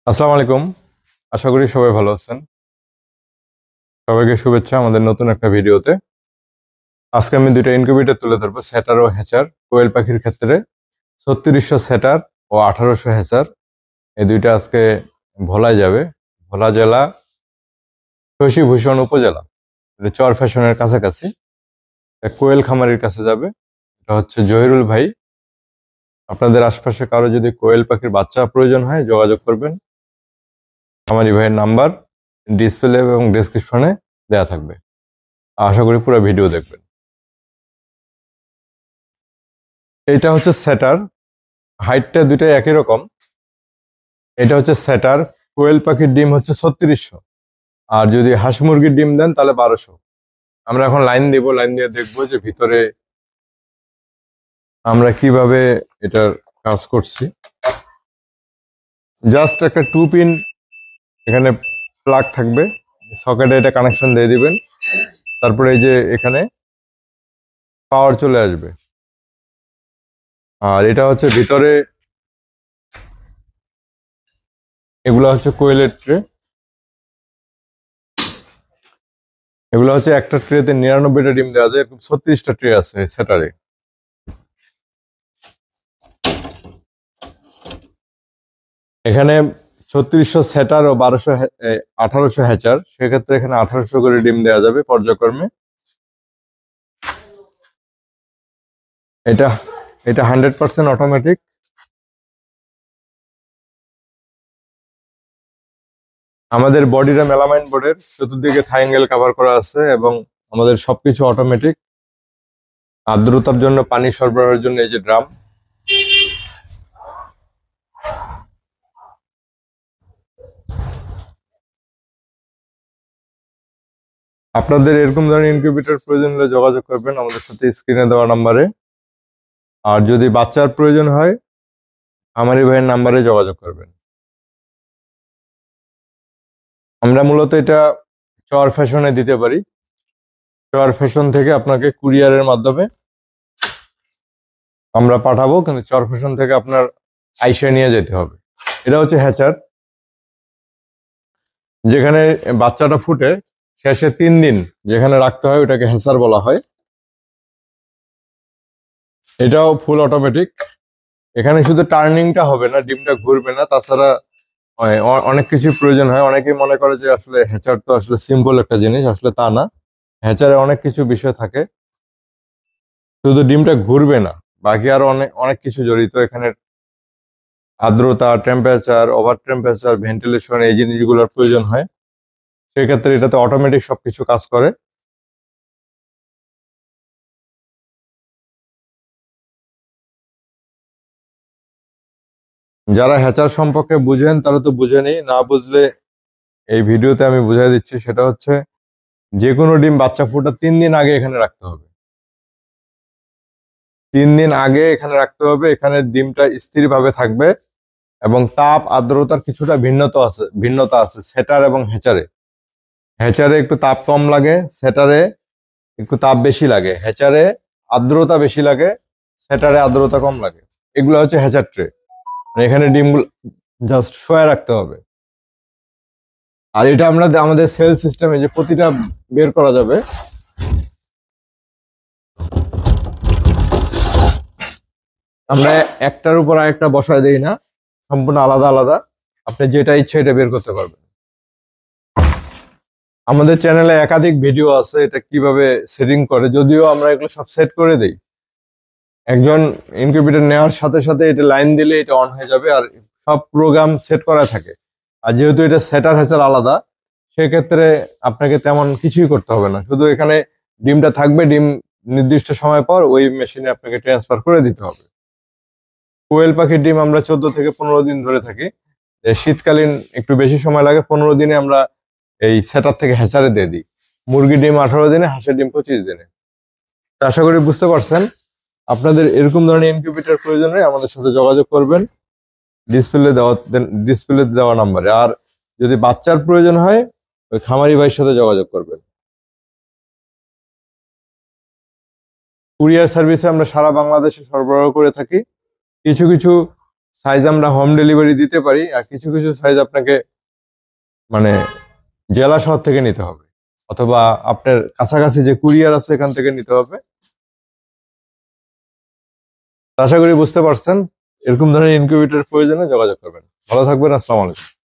আসসালামু আলাইকুম। আশা করি সবাই ভালো আছেন। সবাইকে শুভেচ্ছা আমাদের নতুন একটা ভিডিওতে। আজকে আমি দুইটা ইনকিউবেটর তুলে ধরবো, সেটার ও হ্যাচার। কোয়েল পাখির ক্ষেত্রে 3600 সেটার ও 1800 হ্যাচার, এই দুইটা আজকে ভোলায় যাবে। ভোলা জেলা শশীভূষণ উপজেলা, এটা চর ফ্যাশনের কাছাকাছি। কোয়েল খামারির কাছে যাবে। এটা হচ্ছে জহিরুল ভাই। আপনাদের আশপাশে কারো যদি কোয়েল পাখির বাচ্চা প্রয়োজন হয় যোগাযোগ করবেন। খামারি ভাইয়ের নাম্বার ডিসপ্লে এবং ডেসক্রিপশনে দেয়া থাকবে। আশা করি পুরো ভিডিও দেখবেন। এটা হচ্ছে সেটার, হাইটটা দুইটাই একই রকম। এটা হচ্ছে সেটার। কোয়েল পাখির ডিম হচ্ছে 3600, আর যদি হাঁস মুরগির ডিম দেন তাহলে 1200। আমরা এখন লাইন দিব, লাইন দিয়ে দেখবো যে ভিতরে আমরা কিভাবে এটার কাজ করছি। জাস্ট একটা 2 পিন এখানে প্লাগ থাকবে, সকেটে এটা কানেকশন দিয়ে দিবেন। তারপরে এই যে এখানে পাওয়ার চলে আসবে। আর এটা হচ্ছে ভিতরে, এগুলো হচ্ছে কোয়েলের ট্রে। এগুলো হচ্ছে একটা ট্রেতে 99টা ডিম দেওয়া যায়, 36টা ট্রে আছে সেটারে। এখানে 3600 সেটার ও 1800 হ্যাচার, সেক্ষেত্রে এখানে 1800 করে ডিম দেওয়া যাবে পর্যায়ক্রমে। এটা এটা 100% অটোমেটিক। আমাদের বডিটা মেলামাইন বোর্ডের, চতুর্দিকে থাইঙ্গেল কভার করা আছে এবং আমাদের সবকিছু অটোমেটিক। আর্দ্রতার জন্য, পানি সরবরাহের জন্য এই যে ড্রাম। আপনাদের এরকম ধরনের ইনকিউবেটর প্রয়োজন হলে যোগাযোগ করবেন আমাদের সাথে স্ক্রিনে দেওয়া নাম্বারে। আর যদি বাচ্চার প্রয়োজন হয় আমারই ভাইয়ের নাম্বারে যোগাযোগ করবেন। আমরা মূলত এটা চর ফ্যাশনে দিতে পারি। চর ফ্যাশন থেকে আপনাকে কুরিয়ারের মাধ্যমে আমরা পাঠাবো, কিন্তু চর ফ্যাশন থেকে আপনার আইসা নিয়ে যেতে হবে। এটা হচ্ছে হ্যাচার, যেখানে বাচ্চাটা ফুটে শেষে 3 দিন যেখানে রাখতে হয় ওটাকে হ্যাচার বলা হয়। এটাও ফুল অটোমেটিক। এখানে শুধু টার্নিংটা হবে না, ডিমটা ঘুরবে না, তাছাড়া অনেক কিছু প্রয়োজন হয়। অনেকেই মনে করে যে আসলে হ্যাচার তো আসলে সিম্পল একটা জিনিস, আসলে তা না। হ্যাচারে অনেক কিছু বিষয় থাকে, শুধু ডিমটা ঘুরবে না, বাকি আরো অনেক অনেক কিছু জড়িত এখানে। আর্দ্রতা, টেম্পারেচার, ওভার টেম্পারেচার, ভেন্টিলেশন, এই জিনিসগুলোর প্রয়োজন হয়। সেক্ষেত্রে এটাতে অটোমেটিক সবকিছু কাজ করে। যারা হ্যাচার সম্পর্কে বুঝেন তারা তো বুঝেনি, না বুঝলে এই ভিডিওতে আমি বুঝাই দিচ্ছি। সেটা হচ্ছে যে কোনো ডিম বাচ্চা ফোটার 3 দিন আগে এখানে রাখতে হবে। 3 দিন আগে এখানে রাখতে হবে। এখানে ডিমটা স্থিরভাবে থাকবে এবং তাপ আর্দ্রতার কিছুটা ভিন্নতা আছে সেটার এবং হ্যাচারে। হ্যাচারে একটু তাপ কম লাগে, সেটারে একটু তাপ বেশি লাগে। হ্যাচারে আর্দ্রতা বেশি লাগে, সেটারে আর্দ্রতা কম লাগে। এগুলো হচ্ছে হ্যাচার ট্রে। মানে এখানে ডিমগুলো জাস্ট শোয়া রাখতে হবে। আর এটা আমরা আমাদের সেল সিস্টেমে যে প্রতিটা বের করা যাবে। আমরা একটার উপর আরেকটা বসায় দেই না, সম্পূর্ণ আলাদা আলাদা। আপনি যেটা ইচ্ছে এটা বের করতে পারবেন। আমাদের চ্যানেলে একাধিক ভিডিও আছে এটা কিভাবে সেটিং করে, যদিও আমরা এগুলো সব সেট করে দেই। একজন ইনকিউবেটর নেওয়ার সাথে সাথে এটা লাইন দিলে এটা অন হয়ে যাবে, আর সব প্রোগ্রাম সেট করা থাকে। আর যেহেতু এটা সেটার হ্যাচার আলাদা, সেক্ষেত্রে আপনাকে তেমন কিছুই করতে হবে না, শুধু এখানে ডিমটা থাকবে। ডিম নির্দিষ্ট সময় পর ওই মেশিনে আপনাকে ট্রান্সফার করে দিতে হবে। কোয়েল পাখির ডিম আমরা 14 থেকে 15 দিন ধরে থাকি। শীতকালীন একটু বেশি সময় লাগে, 15 দিনে আমরা এই সেটার থেকে হ্যাচারে দিয়ে দিই। মুরগির ডিম 18 দিনে, হাঁসের ডিম 25 দিনে। তা আশা করি বুঝতে পারছেন। আপনাদের এরকম ধরনের ইনকিউবেটর প্রয়োজন হয় আমাদের সাথে যোগাযোগ করবেন ডিসপ্লে দেওয়া নাম্বারে। আর যদি বাচ্চার প্রয়োজন হয় ওই খামারি ভাইয়ের সাথে যোগাযোগ করবেন। কুরিয়ার সার্ভিসে আমরা সারা বাংলাদেশে সরবরাহ করে থাকি। কিছু কিছু সাইজ আমরা হোম ডেলিভারি দিতে পারি, আর কিছু কিছু সাইজ আপনাকে মানে জেলা শহর থেকে নিতে হবে, অথবা আপনার কাছাকাছি যে কুরিয়ার আছে এখান থেকে নিতে হবে। আশা করি বুঝতে পারছেন। এরকম ধরনের ইনকিউবেটর প্রয়োজনে যোগাযোগ করবেন। ভালো থাকবেন। আসসালামু আলাইকুম।